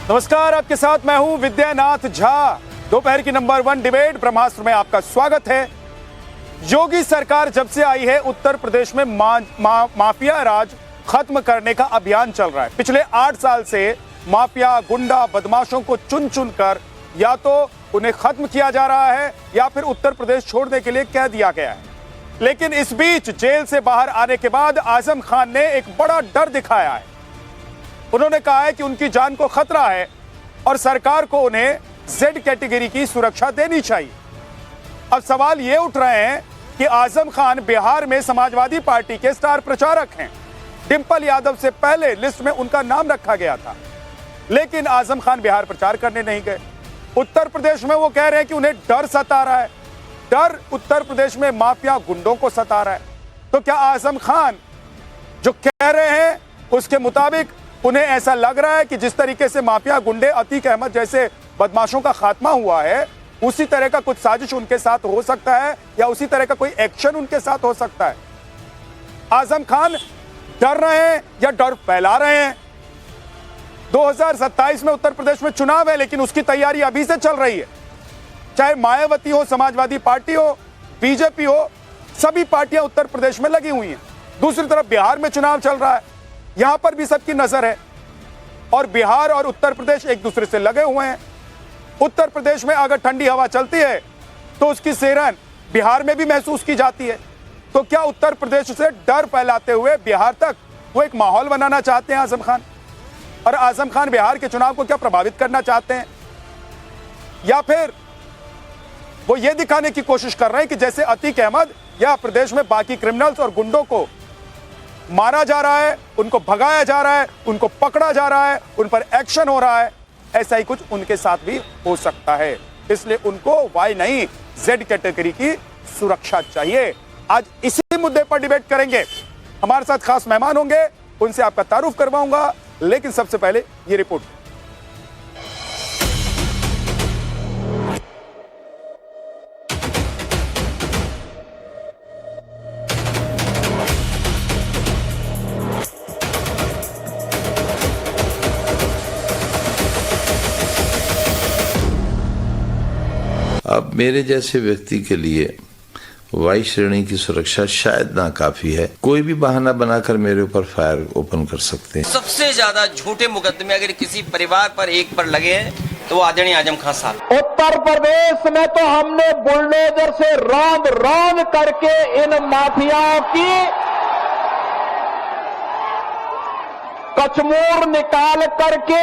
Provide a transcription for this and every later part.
नमस्कार, आपके साथ मैं हूं विद्यानाथ झा। दोपहर की नंबर 1 डिबेट ब्रह्मास्त्र में आपका स्वागत है। योगी सरकार जब से आई है, उत्तर प्रदेश में माफिया राज खत्म करने का अभियान चल रहा है। पिछले 8 साल से माफिया, गुंडा, बदमाशों को चुन चुन कर या तो उन्हें खत्म किया जा रहा है या फिर उत्तर प्रदेश छोड़ने के लिए कह दिया गया है। लेकिन इस बीच जेल से बाहर आने के बाद आजम खान ने एक बड़ा डर दिखाया है। उन्होंने कहा है कि उनकी जान को खतरा है और सरकार को उन्हें जेड कैटेगरी की सुरक्षा देनी चाहिए। अब सवाल ये उठ रहे हैं कि आजम खान बिहार में समाजवादी पार्टी के स्टार प्रचारक हैं। डिंपल यादव से पहले लिस्ट में उनका नाम रखा गया था, लेकिन आजम खान बिहार प्रचार करने नहीं गए। उत्तर प्रदेश में वो कह रहे हैं कि उन्हें डर सता रहा है। डर उत्तर प्रदेश में माफिया, गुंडों को सता रहा है। तो क्या आजम खान जो कह रहे हैं उसके मुताबिक उन्हें ऐसा लग रहा है कि जिस तरीके से माफिया, गुंडे, अतीक अहमद जैसे बदमाशों का खात्मा हुआ है, उसी तरह का कुछ साजिश उनके साथ हो सकता है या उसी तरह का कोई एक्शन उनके साथ हो सकता है? आजम खान डर रहे हैं या डर फैला रहे हैं? 2027 में उत्तर प्रदेश में चुनाव है, लेकिन उसकी तैयारी अभी से चल रही है। चाहे मायावती हो, समाजवादी पार्टी हो, बीजेपी हो, सभी पार्टियां उत्तर प्रदेश में लगी हुई हैं। दूसरी तरफ बिहार में चुनाव चल रहा है, यहां पर भी सबकी नजर है और बिहार और उत्तर प्रदेश एक दूसरे से लगे हुए हैं। उत्तर प्रदेश में अगर ठंडी हवा चलती है तो उसकी सेहरन बिहार में भी महसूस की जाती है। तो क्या उत्तर प्रदेश से डर फैलाते हुए बिहार तक वो एक माहौल बनाना चाहते हैं आजम खान? और आजम खान बिहार के चुनाव को क्या प्रभावित करना चाहते हैं, या फिर वो ये दिखाने की कोशिश कर रहे हैं कि जैसे अतीक अहमद या प्रदेश में बाकी क्रिमिनल्स और गुंडों को मारा जा रहा है, उनको भगाया जा रहा है, उनको पकड़ा जा रहा है, उन पर एक्शन हो रहा है, ऐसा ही कुछ उनके साथ भी हो सकता है। इसलिए उनको वाई नहीं, जेड कैटेगरी की सुरक्षा चाहिए। आज इसी मुद्दे पर डिबेट करेंगे। हमारे साथ खास मेहमान होंगे, उनसे आपका तारुफ करवाऊंगा, लेकिन सबसे पहले ये रिपोर्ट। अब मेरे जैसे व्यक्ति के लिए वाई श्रेणी की सुरक्षा शायद नाकाफी है। कोई भी बहाना बनाकर मेरे ऊपर फायर ओपन कर सकते हैं। सबसे ज्यादा झूठे मुकदमे अगर किसी परिवार पर एक पर लगे हैं तो आदरणीय आजम खान साहब। उत्तर प्रदेश में तो हमने बुलडोजर से रौंद रौंद करके इन माफियाओं की कचमूर निकाल करके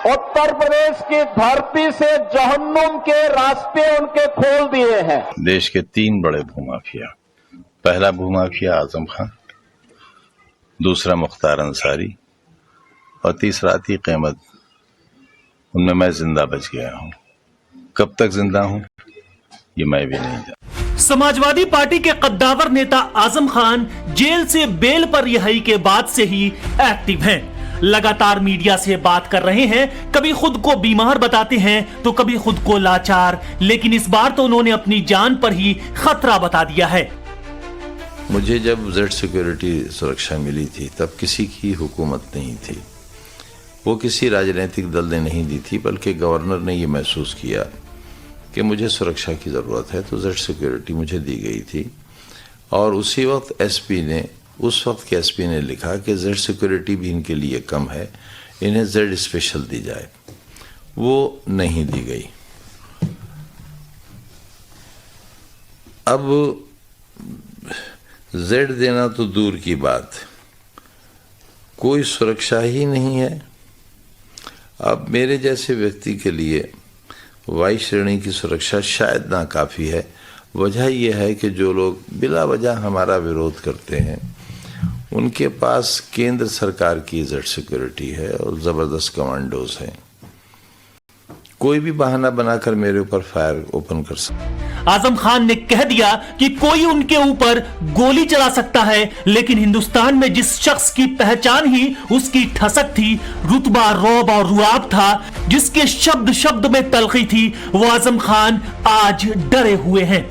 उत्तर प्रदेश की धरती से जहन्नुम के रास्ते उनके खोल दिए हैं। देश के 3 बड़े भूमाफिया, पहला भूमाफिया आजम खान, दूसरा मुख्तार अंसारी और तीसरा अतीक अहमद। उनमें मैं जिंदा बच गया हूं। कब तक जिंदा हूं ये मैं भी नहीं जानता। समाजवादी पार्टी के कद्दावर नेता आजम खान जेल से बेल पर रिहाई के बाद से ही एक्टिव हैं। लगातार मीडिया से बात कर रहे हैं। कभी खुद को बीमार बताते हैं तो कभी खुद को लाचार, लेकिन इस बार तो उन्होंने अपनी जान पर ही खतरा बता दिया है। मुझे जब जेड सिक्योरिटी सुरक्षा मिली थी तब किसी की हुकूमत नहीं थी, वो किसी राजनीतिक दल ने नहीं दी थी, बल्कि गवर्नर ने ये महसूस किया कि मुझे सुरक्षा की ज़रूरत है तो जेड सिक्योरिटी मुझे दी गई थी। और उसी वक्त एसपी ने, उस वक्त के एसपी ने लिखा कि जेड सिक्योरिटी भी इनके लिए कम है, इन्हें जेड स्पेशल दी जाए। वो नहीं दी गई। अब जेड देना तो दूर की बात, कोई सुरक्षा ही नहीं है। अब मेरे जैसे व्यक्ति के लिए वाई श्रेणी की सुरक्षा शायद नाकाफी है। वजह यह है कि जो लोग बिला वजह हमारा विरोध करते हैं उनके पास केंद्र सरकार की जेड सिक्योरिटी है और जबरदस्त कमांडोज हैं। कोई भी बहाना बनाकर मेरे ऊपर फायर ओपन कर सकता। आजम खान ने कह दिया कि कोई उनके ऊपर गोली चला सकता है, लेकिन हिंदुस्तान में जिस शख्स की पहचान ही उसकी ठसक थी, रुतबा, रौब और रुआब था, जिसके शब्द शब्द में तलखी थी, वो आजम खान आज डरे हुए हैं।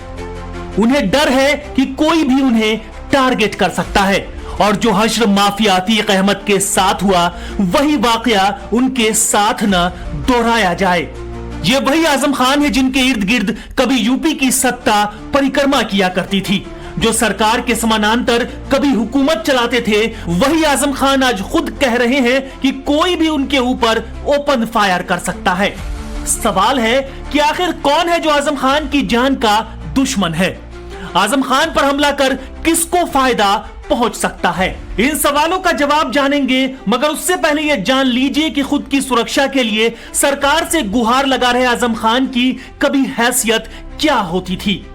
उन्हें डर है कि कोई भी उन्हें टारगेट कर सकता है और जो हश्र माफिया अतीक अहमद के साथ हुआ वही वाकया उनके साथ न दोहराया जाए। ये वही आजम खान है जिनके इर्द गिर्द कभी यूपी की सत्ता परिक्रमा किया करती थी, जो सरकार के समानांतर कभी हुकूमत चलाते थे। वही आजम खान आज खुद कह रहे हैं कि कोई भी उनके ऊपर ओपन फायर कर सकता है। सवाल है कि आखिर कौन है जो आजम खान की जान का दुश्मन है? आजम खान पर हमला कर किसको फायदा पहुंच सकता है? इन सवालों का जवाब जानेंगे, मगर उससे पहले यह जान लीजिए कि खुद की सुरक्षा के लिए सरकार से गुहार लगा रहे आजम खान की कभी हैसियत क्या होती थी।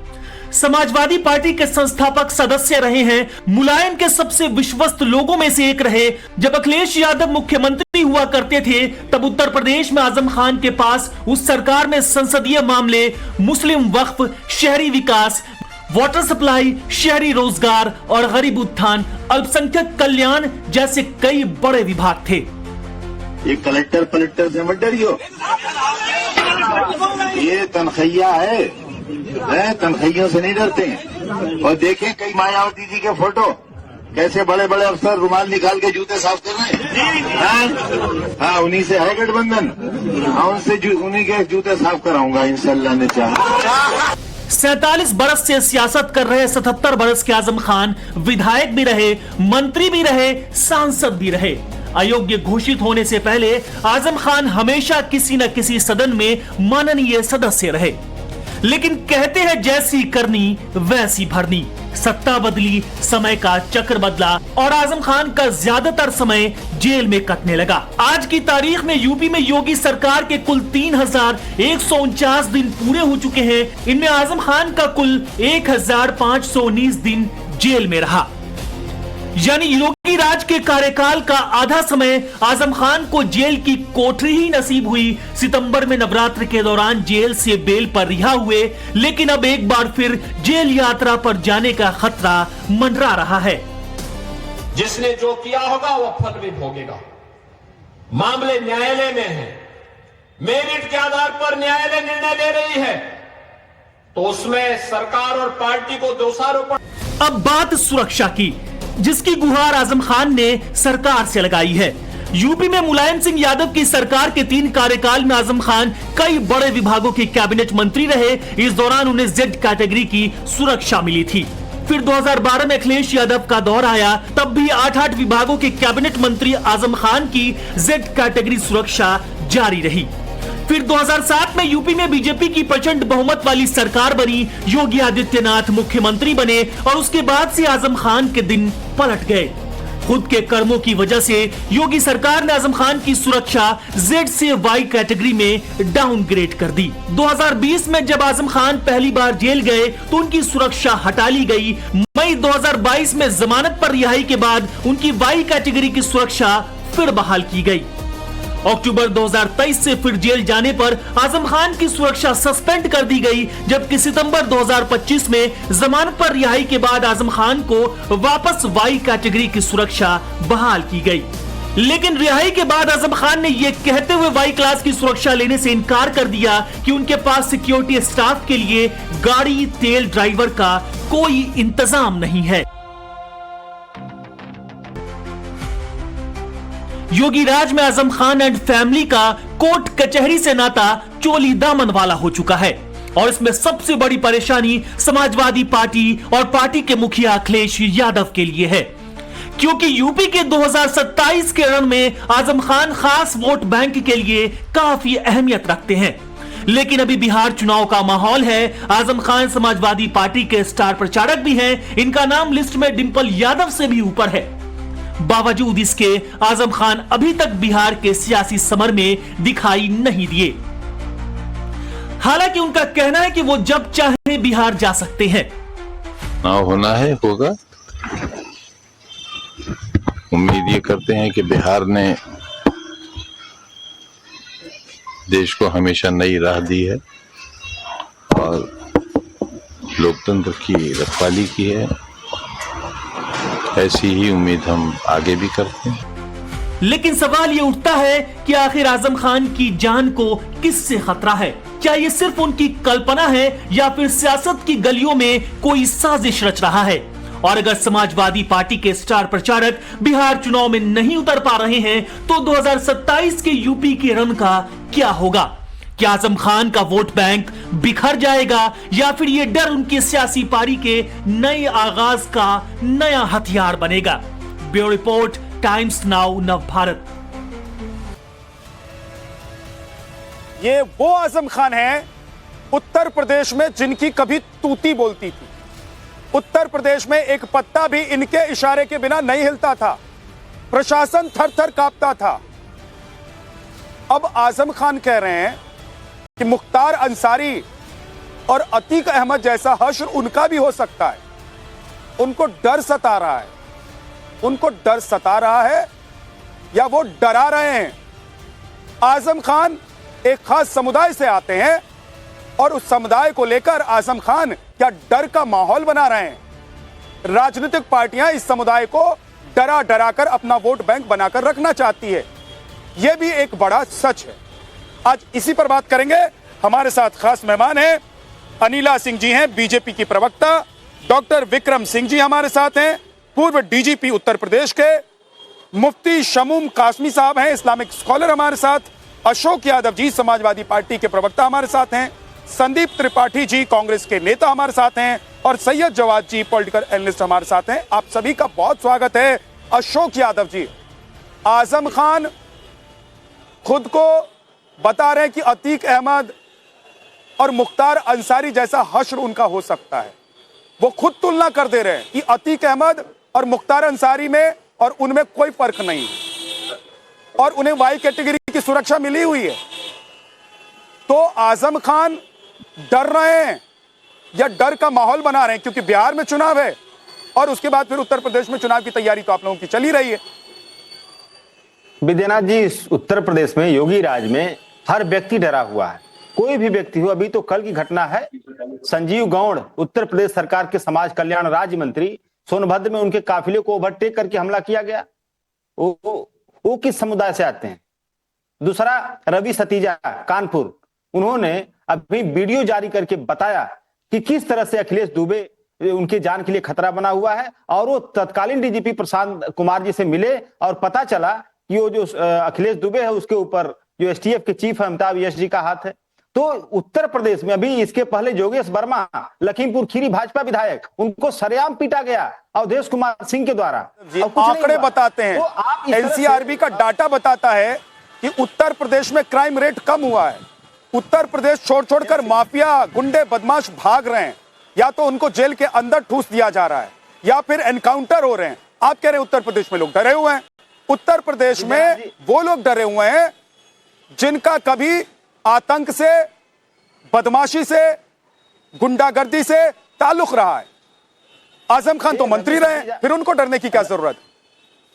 समाजवादी पार्टी के संस्थापक सदस्य रहे हैं, मुलायम के सबसे विश्वस्त लोगों में से एक रहे। जब अखिलेश यादव मुख्यमंत्री हुआ करते थे तब उत्तर प्रदेश में आजम खान के पास उस सरकार में संसदीय मामले, मुस्लिम वक्फ, शहरी विकास, वाटर सप्लाई, शहरी रोजगार और गरीब उत्थान, अल्पसंख्यक कल्याण जैसे कई बड़े विभाग थे। ये कलेक्टर से मत डरियो, ये तनखैया है, तनखैयों से नहीं डरते हैं। और देखें कई मायावती जी के फोटो, कैसे बड़े बड़े अफसर रुमाल निकाल के जूते साफ कर रहे हैं। हाँ, उन्हीं से है गठबंधन, उनसे उन्हीं के जूते साफ कराऊंगा इंशाल्लाह ने चाहा। 47 बरस से सियासत कर रहे 77 बरस के आजम खान विधायक भी रहे, मंत्री भी रहे, सांसद भी रहे। अयोग्य घोषित होने से पहले आजम खान हमेशा किसी न किसी सदन में माननीय सदस्य रहे। लेकिन कहते हैं जैसी करनी वैसी भरनी। सत्ता बदली, समय का चक्र बदला और आजम खान का ज्यादातर समय जेल में कटने लगा। आज की तारीख में यूपी में योगी सरकार के कुल 3149 दिन पूरे हो चुके हैं। इनमें आजम खान का कुल 1519 दिन जेल में रहा। यानी योगी राज के कार्यकाल का आधा समय आजम खान को जेल की कोठरी ही नसीब हुई। सितंबर में नवरात्र के दौरान जेल से बेल पर रिहा हुए, लेकिन अब एक बार फिर जेल यात्रा पर जाने का खतरा मंडरा रहा है। जिसने जो किया होगा वो फल भी भोगेगा। मामले न्यायालय में है, मेरिट के आधार पर न्यायालय निर्णय ले रही है, तो उसमें सरकार और पार्टी को दोषारोपण। अब बात सुरक्षा की, जिसकी गुहार आजम खान ने सरकार से लगाई है। यूपी में मुलायम सिंह यादव की सरकार के 3 कार्यकाल में आजम खान कई बड़े विभागों के कैबिनेट मंत्री रहे। इस दौरान उन्हें जेड कैटेगरी की सुरक्षा मिली थी। फिर 2012 में अखिलेश यादव का दौर आया, तब भी 8 विभागों के कैबिनेट मंत्री आजम खान की जेड कैटेगरी सुरक्षा जारी रही। फिर 2007 में यूपी में बीजेपी की प्रचंड बहुमत वाली सरकार बनी, योगी आदित्यनाथ मुख्यमंत्री बने और उसके बाद से आजम खान के दिन पलट गए। खुद के कर्मों की वजह से योगी सरकार ने आजम खान की सुरक्षा जेड से वाई कैटेगरी में डाउनग्रेड कर दी। 2020 में जब आजम खान पहली बार जेल गए तो उनकी सुरक्षा हटा ली गई। मई 2022 में जमानत पर रिहाई के बाद उनकी वाई कैटेगरी की सुरक्षा फिर बहाल की गई। अक्टूबर 2023 से फिर जेल जाने पर आजम खान की सुरक्षा सस्पेंड कर दी गई, जबकि सितंबर 2025 में जमानत पर रिहाई के बाद आजम खान को वापस वाई कैटेगरी की सुरक्षा बहाल की गई। लेकिन रिहाई के बाद आजम खान ने यह कहते हुए वाई क्लास की सुरक्षा लेने से इनकार कर दिया कि उनके पास सिक्योरिटी स्टाफ के लिए गाड़ी, तेल, ड्राइवर का कोई इंतजाम नहीं है। योगी राज में आजम खान एंड फैमिली का कोर्ट कचहरी से नाता चोली दामन वाला हो चुका है और इसमें सबसे बड़ी परेशानी समाजवादी पार्टी और पार्टी के मुखिया अखिलेश यादव के लिए है, क्योंकि यूपी के 2027 के रण में आजम खान खास वोट बैंक के लिए काफी अहमियत रखते हैं। लेकिन अभी बिहार चुनाव का माहौल है। आजम खान समाजवादी पार्टी के स्टार प्रचारक भी हैं। इनका नाम लिस्ट में डिंपल यादव से भी ऊपर है। बावजूद इसके आजम खान अभी तक बिहार के सियासी समर में दिखाई नहीं दिए। हालांकि उनका कहना है कि वो जब चाहे बिहार जा सकते हैं। चुनाव होना है, होगा। उम्मीद ये करते हैं कि बिहार ने देश को हमेशा नई राह दी है और लोकतंत्र की रखवाली की है। ऐसी ही उम्मीद हम आगे भी करते हैं। लेकिन सवाल ये उठता है कि आखिर आजम खान की जान को किससे खतरा है? क्या ये सिर्फ उनकी कल्पना है या फिर सियासत की गलियों में कोई साजिश रच रहा है? और अगर समाजवादी पार्टी के स्टार प्रचारक बिहार चुनाव में नहीं उतर पा रहे हैं तो 2027 के यूपी के रन का क्या होगा? क्या आजम खान का वोट बैंक बिखर जाएगा या फिर यह डर उनकी सियासी पारी के नए आगाज का नया हथियार बनेगा? Bureau report, times now Navbharat. ये वो आजम खान है उत्तर प्रदेश में जिनकी कभी तूती बोलती थी। उत्तर प्रदेश में एक पत्ता भी इनके इशारे के बिना नहीं हिलता था, प्रशासन थर थर कांपता था। अब आजम खान कह रहे हैं कि मुख्तार अंसारी और अतीक अहमद जैसा हश्र उनका भी हो सकता है। उनको डर सता रहा है, उनको डर सता रहा है या वो डरा रहे हैं? आजम खान एक खास समुदाय से आते हैं और उस समुदाय को लेकर आजम खान क्या डर का माहौल बना रहे हैं? राजनीतिक पार्टियां इस समुदाय को डरा डरा कर अपना वोट बैंक बनाकर रखना चाहती है। यह भी एक बड़ा सच है। आज इसी पर बात करेंगे। हमारे साथ खास मेहमान हैं, अनिला सिंह जी हैं, बीजेपी की प्रवक्ता। डॉक्टर विक्रम सिंह जी हमारे साथ हैं, पूर्व डीजीपी उत्तर प्रदेश के। मुफ्ती शमूम कासमी साहब हैं, इस्लामिक स्कॉलर हमारे साथ। अशोक यादव जी समाजवादी पार्टी के प्रवक्ता हमारे साथ हैं। संदीप त्रिपाठी जी कांग्रेस के नेता हमारे साथ हैं और सैयद जवाद जी पॉलिटिकल एनालिस्ट हमारे साथ हैं। आप सभी का बहुत स्वागत है। अशोक यादव जी, आजम खान खुद को बता रहे हैं कि अतीक अहमद और मुख्तार अंसारी जैसा हश्र उनका हो सकता है। वो खुद तुलना कर दे रहे हैं कि अतीक अहमद और मुख्तार अंसारी में और उनमें कोई फर्क नहीं और उन्हें वाई कैटेगरी की सुरक्षा मिली हुई है। तो आजम खान डर रहे हैं या डर का माहौल बना रहे हैं? क्योंकि बिहार में चुनाव है और उसके बाद फिर उत्तर प्रदेश में चुनाव की तैयारी तो आप लोगों की चली रही है। विद्यानाथ जी, उत्तर प्रदेश में योगी राज में हर व्यक्ति डरा हुआ है, कोई भी व्यक्ति हो। अभी तो कल की घटना है, संजीव गौड़ उत्तर प्रदेश सरकार के समाज कल्याण राज्य मंत्री, सोनभद्र में उनके काफिले को ओवरटेक करके हमला किया गया। वो किस समुदाय से आते हैं? दूसरा, रवि सतीजा कानपुर, उन्होंने अभी वीडियो जारी करके बताया कि किस तरह से अखिलेश दुबे उनके जान के लिए खतरा बना हुआ है और वो तत्कालीन डीजीपी प्रशांत कुमार जी से मिले और पता चला कि वो जो अखिलेश दुबे है उसके ऊपर जो एसटीएफ के चीफ है अमिताभ यश जी का हाथ है। तो उत्तर प्रदेश में अभी इसके पहले योगेश वर्मा, लखीमपुर खीरी भाजपा विधायक, उनको सरेआम पीटा गया अवधेश कुमार सिंह के द्वारा। आंकड़े बताते हैं, तो एनसीआरबी का डाटा बताता है कि उत्तर प्रदेश में क्राइम रेट कम हुआ है। उत्तर प्रदेश छोड़ छोड़कर माफिया, गुंडे, बदमाश भाग रहे हैं। या तो उनको जेल के अंदर ठूस दिया जा रहा है या फिर एनकाउंटर हो रहे हैं। आप कह रहे हैं उत्तर प्रदेश में लोग डरे हुए हैं। उत्तर प्रदेश में वो लोग डरे हुए हैं जिनका कभी आतंक से, बदमाशी से, गुंडागर्दी से ताल्लुक रहा है। आजम खान तो मंत्री रहे, फिर उनको डरने की क्या जरूरत?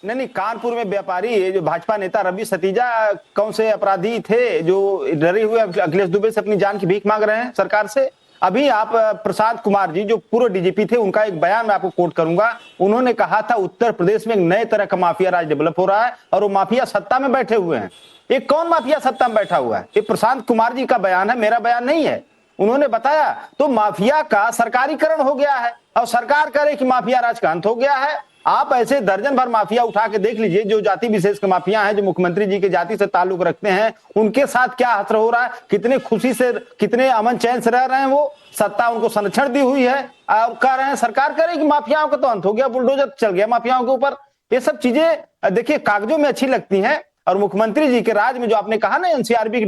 नहीं, कानपुर में व्यापारी जो भाजपा नेता रवि सतीजा कौन से अपराधी थे जो डरे हुए अखिलेश दुबे से अपनी जान की भीख मांग रहे हैं सरकार से? अभी आप प्रशांत कुमार जी जो पूर्व डीजीपी थे, उनका एक बयान मैं आपको कोट करूंगा। उन्होंने कहा था उत्तर प्रदेश में एक नए तरह का माफिया राज डेवलप हो रहा है और वो माफिया सत्ता में बैठे हुए हैं। ये कौन माफिया सत्ता में बैठा हुआ है? ये प्रशांत कुमार जी का बयान है, मेरा बयान नहीं है। उन्होंने बताया तो माफिया का सरकारीकरण हो गया है और सरकार करे कि माफिया राज का अंत हो गया है। आप ऐसे दर्जन भर माफिया उठा के देख लीजिए जो जाति विशेष के माफिया हैं, जो मुख्यमंत्री जी के जाति से ताल्लुक रखते हैं, उनके साथ क्या हश्र हो रहा है, कितने खुशी से, कितने अमन चैन से रह रहे हैं। वो सत्ता उनको संरक्षण दी हुई है और कह रहे हैं सरकार करेगी, माफियाओं का तो अंत हो गया, बुलडोजर चल गया माफियाओं के ऊपर। ये सब चीजें देखिए कागजों में अच्छी लगती हैं और मुख्यमंत्री जी के राज में जो आपने कहा ना एनसीआरबी का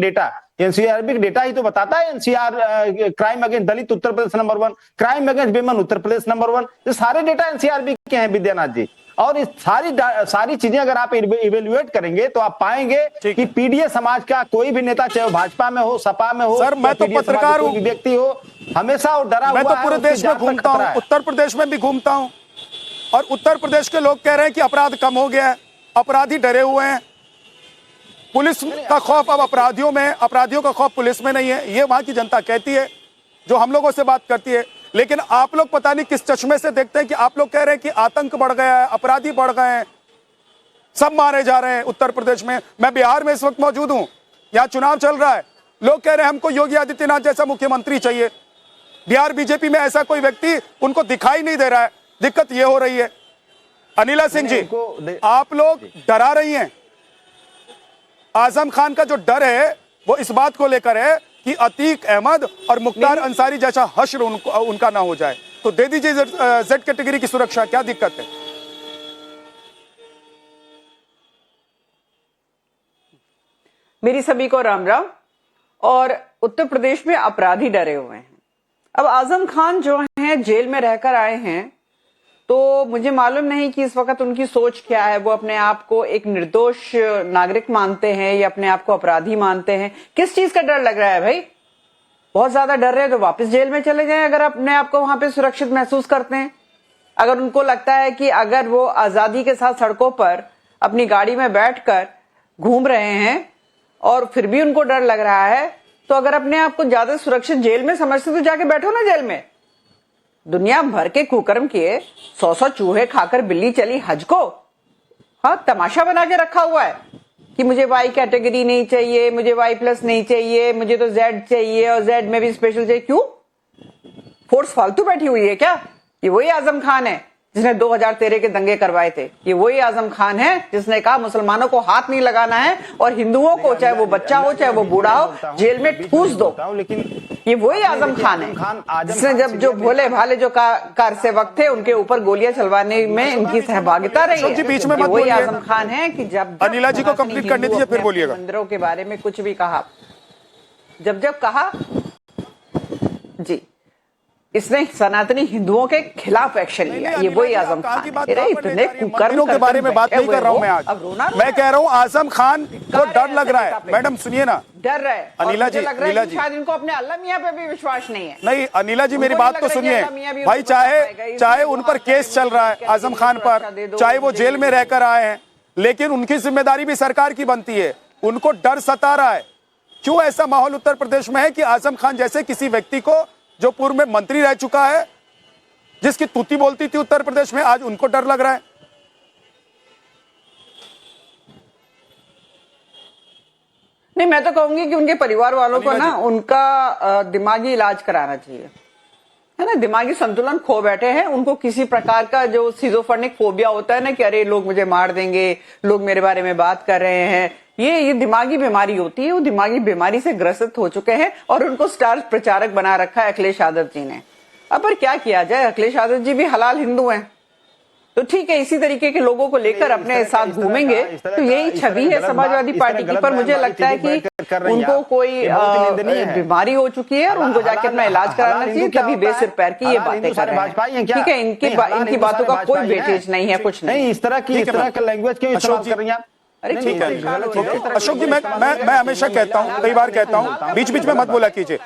डेटा ही तो बताता है। एनसीआर क्राइम अगेंस्ट दलित Uttar Pradesh number 1, crime against women Uttar Pradesh number 1। ये सारे डेटा एनसीआरबी के हैं विद्यानाथ जी। और इस सारी चीजें अगर आप इवेल्युएट करेंगे तो आप पाएंगे कि पीडीए समाज का कोई भी नेता, चाहे भाजपा में हो, सपा में हो, सर मैं तो पत्रकार हूं, व्यक्ति हो, हमेशा वो डरा हुआ है। मैं तो पूरे देश में घूमता हूं, उत्तर प्रदेश में भी घूमता हूं और उत्तर प्रदेश के लोग कह रहे हैं कि अपराध कम हो गया है, अपराधी डरे हुए हैं। पुलिस का खौफ अब अपराधियों में, अपराधियों का खौफ पुलिस में नहीं है, ये वहां की जनता कहती है जो हम लोगों से बात करती है। लेकिन आप लोग पता नहीं किस चश्मे से देखते हैं कि आप लोग कह रहे हैं कि आतंक बढ़ गया है, अपराधी बढ़ गए हैं, सब मारे जा रहे हैं उत्तर प्रदेश में। मैं बिहार में इस वक्त मौजूद हूं, यहां चुनाव चल रहा है, लोग कह रहे हैं हमको योगी आदित्यनाथ जैसा मुख्यमंत्री चाहिए। बिहार बीजेपी में ऐसा कोई व्यक्ति उनको दिखाई नहीं दे रहा है। दिक्कत ये हो रही है। अनिला सिंह जी, आप लोग डरा रही हैं। आजम खान का जो डर है वो इस बात को लेकर है कि अतीक अहमद और मुख्तार अंसारी जैसा हश्र उनका ना हो जाए, तो दे दीजिए जेड कैटेगरी की सुरक्षा, क्या दिक्कत है? मेरी सभी को राम राम। और उत्तर प्रदेश में अपराधी डरे हुए हैं। अब आजम खान जो हैं जेल में रहकर आए हैं, तो मुझे मालूम नहीं कि इस वक्त उनकी सोच क्या है। वो अपने आप को एक निर्दोष नागरिक मानते हैं या अपने आप को अपराधी मानते हैं? किस चीज का डर लग रहा है भाई? बहुत ज्यादा डर रहे हैं तो वापस जेल में चले जाएं अगर अपने आप को वहां पे सुरक्षित महसूस करते हैं। अगर उनको लगता है कि अगर वो आजादी के साथ सड़कों पर अपनी गाड़ी में बैठकर घूम रहे हैं और फिर भी उनको डर लग रहा है, तो अगर अपने आप को ज्यादा सुरक्षित जेल में समझते तो जाके बैठो ना जेल में। दुनिया भर के कुकर्म किए, 100 चूहे खाकर बिल्ली चली हज को। हाँ, तमाशा बना के रखा हुआ है कि मुझे वाई कैटेगरी नहीं चाहिए, मुझे वाई प्लस नहीं चाहिए, मुझे तो जेड चाहिए और जेड में भी स्पेशल चाहिए। क्यों? फोर्स फालतू बैठी हुई है क्या? ये वही आजम खान है जिसने 2013 के दंगे करवाए थे। ये वही आजम खान है जिसने कहा मुसलमानों को हाथ नहीं लगाना है और हिंदुओं को, चाहे वो बच्चा हो चाहे वो बूढ़ा हो, जेल में ठूस दो। लेकिन ये वही आजम खान है जिसने जब जो भोले भाले जो कार सेवक थे उनके ऊपर गोलियां चलवाने में इनकी सहभागिता रही है। बीच में वही आजम खान है कि जब अनिला जी को कंप्लीट करने दीजिए फिर बोलिएगा। मंदिरों के बारे में कुछ भी कहा, जब कहा जी, इसने सनातनी हिंदुओं के खिलाफ एक्शन लिया। ये वही आजम खान है। इतने कुकर्म के बारे में बात नहीं कर रहा हूं मैं आज। मैं कह रहा हूं आजम खान को डर लग रहा है। मैडम सुनिए ना, डर रहा है। अनिला जी, अनिला जी, शायद इनको अपने अल्लाह मियां पे भी विश्वास नहीं है। नहीं अनिला जी, मेरी बात तो सुनिए भाई। चाहे उन पर केस चल रहा है आजम खान पर, चाहे वो जेल में रहकर आए हैं, लेकिन उनकी जिम्मेदारी भी सरकार की बनती है। उनको डर सता रहा है। क्यों ऐसा माहौल उत्तर प्रदेश में है कि आजम खान जैसे किसी व्यक्ति को जो पूर्व में मंत्री रह चुका है, जिसकी तूती बोलती थी उत्तर प्रदेश में, आज उनको डर लग रहा है? नहीं, मैं तो कहूंगी कि उनके परिवार वालों को ना उनका दिमागी इलाज कराना चाहिए, है ना। दिमागी संतुलन खो बैठे हैं। उनको किसी प्रकार का जो सिजोफ्रेनिक फोबिया होता है ना कि अरे लोग मुझे मार देंगे, लोग मेरे बारे में बात कर रहे हैं, ये दिमागी बीमारी होती है। वो दिमागी बीमारी से ग्रसित हो चुके हैं और उनको स्टार प्रचारक बना रखा है अखिलेश यादव जी ने। अब पर क्या किया जाए, अखिलेश यादव जी भी हलाल हिंदू हैं, तो ठीक है, इसी तरीके के लोगों को लेकर अपने साथ घूमेंगे तो यही छवि है समाजवादी पार्टी की। पर मुझे लगता है कि उनको कोई बीमारी हो चुकी है और उनको जाके अपना इलाज कराना चाहिए। तभी बेसिर पैर की ये बातें कर रहे हैं। ठीक है, इनकी बातों का कोई वेटेज नहीं है, कुछ नहीं। इस तरह का लैंग्वेज क्यों इस्तेमाल कर रही हैं आप? अरे ठीक है अशोक जी, मैं हमेशा कहता हूं, कई बार कहता हूं, बीच बीच में मत बोला कीजिए,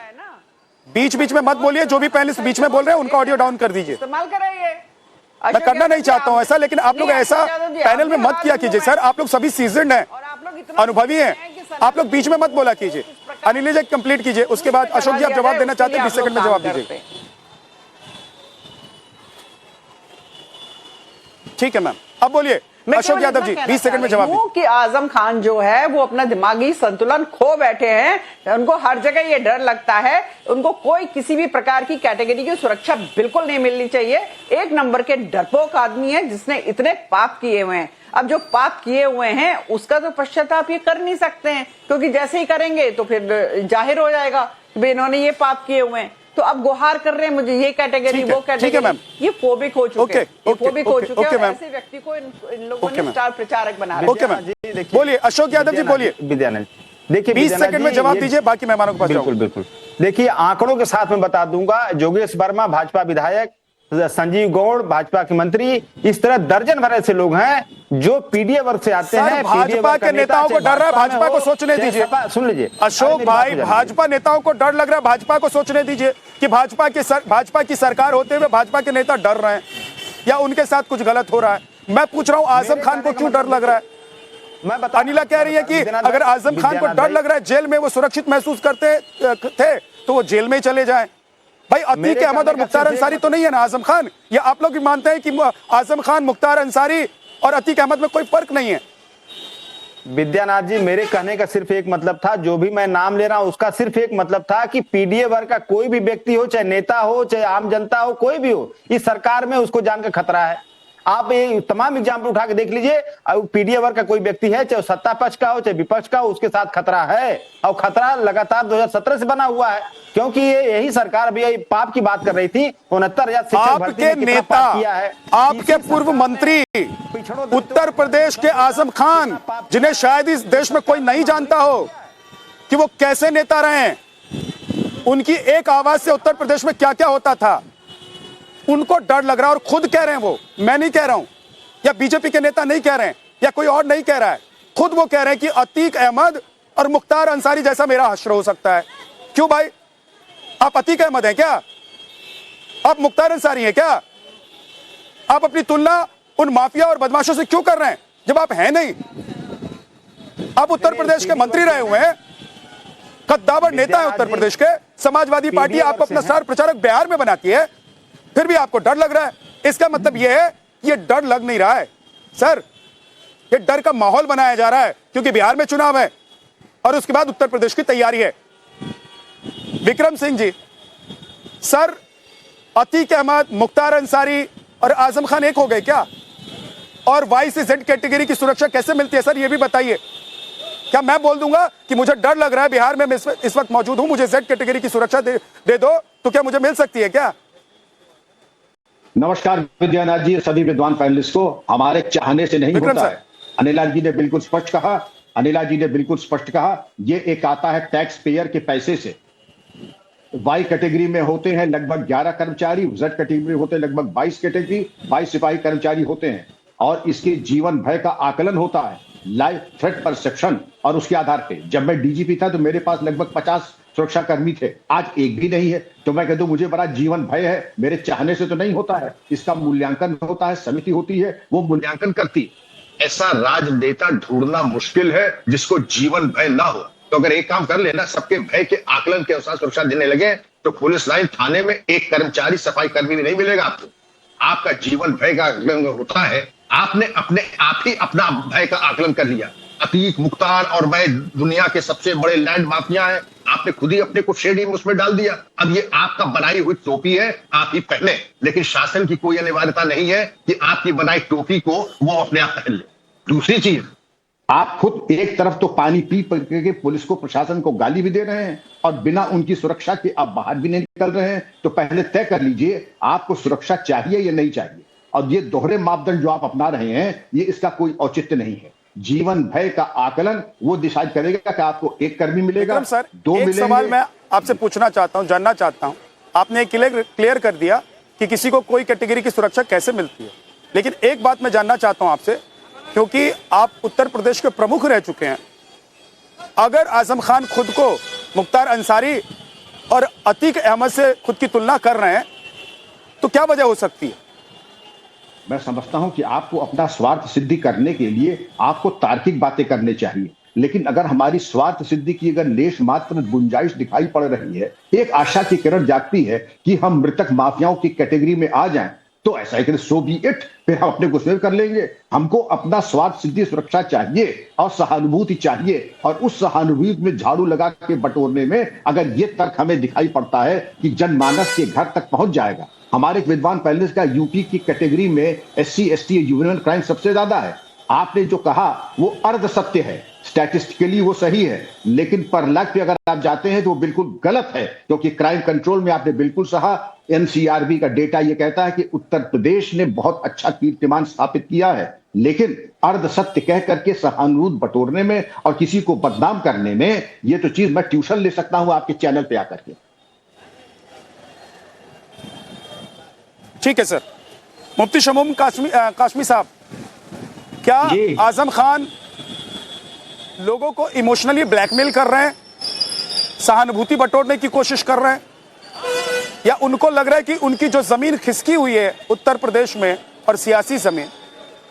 बीच बीच में मत बोलिए। जो भी पैनलिस्ट बीच में बोल रहे हैं उनका ऑडियो डाउन कर दीजिए। इस्तेमाल कराइए। मैं करना नहीं चाहता हूं ऐसा, लेकिन आप लोग ऐसा पैनल में मत किया कीजिए। सर, आप लोग सभी सीजन्ड हैं, अनुभवी हैं, आप लोग बीच में मत बोला कीजिए। अनिल जी कंप्लीट कीजिए, उसके बाद अशोक जी आप जवाब देना चाहते हैं, 20 सेकंड में जवाब दीजिए। ठीक है मैम, अब बोलिए अशोक यादव जी, 20 सेकंड में जवाब दीजिए। कि आजम खान जो है वो अपना दिमागी संतुलन खो बैठे हैं। उनको हर जगह ये डर लगता है, उनको कोई किसी भी प्रकार की कैटेगरी की सुरक्षा बिल्कुल नहीं मिलनी चाहिए। एक नंबर के डरपोक आदमी है जिसने इतने पाप किए हुए हैं। अब जो पाप किए हुए हैं उसका तो पश्चाताप ये कर नहीं सकते हैं, क्योंकि जैसे ही करेंगे तो फिर जाहिर हो जाएगा कि इन्होंने ये पाप किए हुए हैं। तो अब गुहार कर रहे हैं मुझे ये कैटेगरी वो कैटेगरी, ये फोबिक हो चुके हैं, ये फोबिक हो चुके हैं। ऐसे व्यक्ति को इन लोगों ने स्टार प्रचारक बना रखा है। ओके मैम, बोलिए अशोक यादव जी, बोलिए। विद्यानंद, देखिए 20 सेकंड में जवाब दीजिए, बाकी मेहमानों के पास जाओ। बिल्कुल बिल्कुल। देखिए, आंकड़ों के साथ में बता दूंगा, योगेश वर्मा भाजपा विधायक, संजीव गौड़ भाजपा के मंत्री, इस तरह दर्जन भर ऐसे लोग हैं जो पीडीए वर्ग से आते हैं। भाजपा के नेताओं को डर रहा है, भाजपा को सोचने दीजिए। सुन लीजिए अशोक भाई, भाजपा नेताओं को डर लग रहा है, भाजपा को सोचने दीजिए कि भाजपा की सरकार होते हुए भाजपा के नेता डर रहे हैं या उनके साथ कुछ गलत हो रहा है। मैं पूछ रहा हूं आजम खान को क्यों डर लग रहा है? अनिला कह रही है कि अगर आजम खान को डर लग रहा है, जेल में वो सुरक्षित महसूस करते थे तो वो जेल में ही चले जाएं। भाई अतीक अहमद और मुख्तार अंसारी तो नहीं है ना आजम खान? या आप लोग भी मानते हैं कि आजम खान, मुख्तार अंसारी और अतीक अहमद में कोई फर्क नहीं है? विद्यानाथ जी, मेरे कहने का सिर्फ एक मतलब था, जो भी मैं नाम ले रहा हूं उसका सिर्फ एक मतलब था कि पीडीए वर्ग का कोई भी व्यक्ति हो, चाहे नेता हो, चाहे आम जनता हो, कोई भी हो, इस सरकार में उसको जानकर खतरा है। आप ये तमाम एग्जाम्पल उठा के देख लीजिए, पीडीए वर्ग का कोई व्यक्ति है, चाहे सत्ता पक्ष का हो, चाहे विपक्ष का हो, उसके साथ खतरा है। और खतरा लगातार 2017 से बना हुआ है, क्योंकि यही सरकार अभी पाप की बात कर रही थी। 69,000 शिक्षक भर्ती आपके में कितना नेता, पाप किया है। आपके पूर्व मंत्री उत्तर प्रदेश के आजम खान, जिन्हें शायद इस देश में कोई नहीं जानता हो कि वो कैसे नेता रहे, उनकी एक आवाज से उत्तर प्रदेश में क्या क्या होता था, उनको डर लग रहा है। और खुद कह रहे हैं, वो मैं नहीं कह रहा हूं, या बीजेपी के नेता नहीं कह रहे हैं, या कोई और नहीं कह रहा है, खुद वो कह रहे हैं कि अतीक अहमद और मुख्तार अंसारी जैसा मेरा हश्र हो सकता है। क्यों भाई, आप अतीक अहमद हैं क्या? आप मुख्तार अंसारी हैं क्या? आप अपनी तुलना उन माफिया और बदमाशों से क्यों कर रहे हैं जब आप हैं नहीं? आप उत्तर प्रदेश के मंत्री रहे हुए हैं, कद्दावर नेता है उत्तर प्रदेश के। समाजवादी पार्टी आपको अपना स्टार प्रचारक बिहार में बनाती है, फिर भी आपको डर लग रहा है। इसका मतलब यह है कि ये डर लग नहीं रहा है सर, ये डर का माहौल बनाया जा रहा है, क्योंकि बिहार में चुनाव है और उसके बाद उत्तर प्रदेश की तैयारी है। विक्रम सिंह जी, सर अतीक अहमद, मुख्तार अंसारी और आजम खान एक हो गए क्या? और वाई से जेड कैटेगरी की सुरक्षा कैसे मिलती है सर, ये भी बताइए। क्या मैं बोल दूंगा कि मुझे डर लग रहा है, बिहार में मैं इस वक्त मौजूद हूं, मुझे जेड कैटेगरी की सुरक्षा दे दो, तो क्या मुझे मिल सकती है क्या? नमस्कार विद्यानाथ जी, सभी विद्वान पैनलिस्ट को। हमारे चाहने से नहीं होता है। अनिला जी ने बिल्कुल स्पष्ट कहा, ये एक आता है टैक्स पेयर के पैसे से। वाई कैटेगरी में होते हैं लगभग 11 कर्मचारी, जेड कैटेगरी होते हैं लगभग 22 सिपाही कर्मचारी होते हैं, और इसके जीवन भय का आकलन होता है, लाइफ थ्रेट परसेप्शन, और उसके आधार पे। जब मैं डीजीपी था तो मेरे पास लगभग 50 सुरक्षा कर्मी थे, आज एक भी नहीं है। तो मैं कह दूं मुझे बड़ा जीवन भय है, मेरे चाहने से तो नहीं होता है, इसका मूल्यांकन होता है, समिति होती है, वो मूल्यांकन करती। ऐसा राजनेता ढूंढना मुश्किल है जिसको जीवन भय ना हो। तो अगर एक काम कर लेना, सबके भय के आकलन के अनुसार सुरक्षा देने लगे, तो पुलिस लाइन थाने में एक कर्मचारी सफाई कर्मी भी नहीं मिलेगा आपको। आपका जीवन भय का आकलन होता है, आपने अपने आप ही अपना भय का आकलन कर लिया। अतीक, मुख्तार और मैं दुनिया के सबसे बड़े लैंड माफिया हैं, आपने खुद ही अपने को शेड में उसमें डाल दिया। अब ये आपका बनाई हुई टोपी है, आप ही पहने, लेकिन शासन की कोई अनिवार्यता नहीं है कि आपकी बनाई टोपी को वो अपने आप पहन ले। दूसरी चीज, आप खुद एक तरफ तो पानी पी के पुलिस को, प्रशासन को गाली भी दे रहे हैं, और बिना उनकी सुरक्षा के आप बाहर भी नहीं निकल रहे हैं। तो पहले तय कर लीजिए आपको सुरक्षा चाहिए या नहीं चाहिए। और ये दोहरे मापदंड जो आप अपना रहे हैं, ये इसका कोई औचित्य नहीं है। जीवन भय का आकलन वो डिसाइड करेगा कि आपको एक कर्मी मिलेगा, सर, दो एक मिलेंगे। सवाल मैं आपसे पूछना चाहता हूं, जानना चाहता हूं। आपने क्लियर कर दिया कि किसी को कोई कैटेगरी की सुरक्षा कैसे मिलती है, लेकिन एक बात मैं जानना चाहता हूं आपसे, क्योंकि आप उत्तर प्रदेश के प्रमुख रह चुके हैं। अगर आजम खान खुद को मुख्तार अंसारी और अतीक अहमद से खुद की तुलना कर रहे हैं, तो क्या वजह हो सकती है? मैं समझता हूं कि आपको अपना स्वार्थ सिद्धि करने के लिए आपको तार्किक बातें करनी चाहिए, लेकिन अगर हमारी स्वार्थ सिद्धि की अगर लेश मात्र गुंजाइश दिखाई पड़ रही है, एक आशा की किरण जागती है कि हम मृतक माफियाओं की कैटेगरी में आ जाएं, तो ऐसा ही सो बी इट, फिर हम अपने गुस्से कर लेंगे। हमको अपना स्वार्थ सिद्धि सुरक्षा चाहिए और सहानुभूति चाहिए, और उस सहानुभूति में झाड़ू लगा के बटोरने में अगर ये तर्क हमें दिखाई पड़ता है कि जनमानस के घर तक पहुंच जाएगा। हमारे एक विद्वान पैनलिस्ट का यूपी की कैटेगरी में SC ST जुवेनाइल क्राइम सबसे ज्यादा है। आपने जो कहा वो अर्ध सत्य है, स्टैटिस्टिकली वो सही है, लेकिन पर लाख पे अगर आप जाते हैं तो वो बिल्कुल गलत है, क्योंकि क्राइम कंट्रोल में आपने बिल्कुल सहा। NCRB का डेटा ये कहता है कि उत्तर प्रदेश ने बहुत अच्छा कीर्तिमान स्थापित किया है, लेकिन अर्ध सत्य कह करके सहानुभूति बटोरने में और किसी को बदनाम करने में, ये तो चीज मैं ट्यूशन ले सकता हूं आपके चैनल पे आकर के। ठीक है सर। मुफ्ती शमूम काशमी साहब, क्या आजम खान लोगों को इमोशनली ब्लैकमेल कर रहे हैं, सहानुभूति बटोरने की कोशिश कर रहे हैं, या उनको लग रहा है कि उनकी जो जमीन खिसकी हुई है उत्तर प्रदेश में और सियासी जमीन,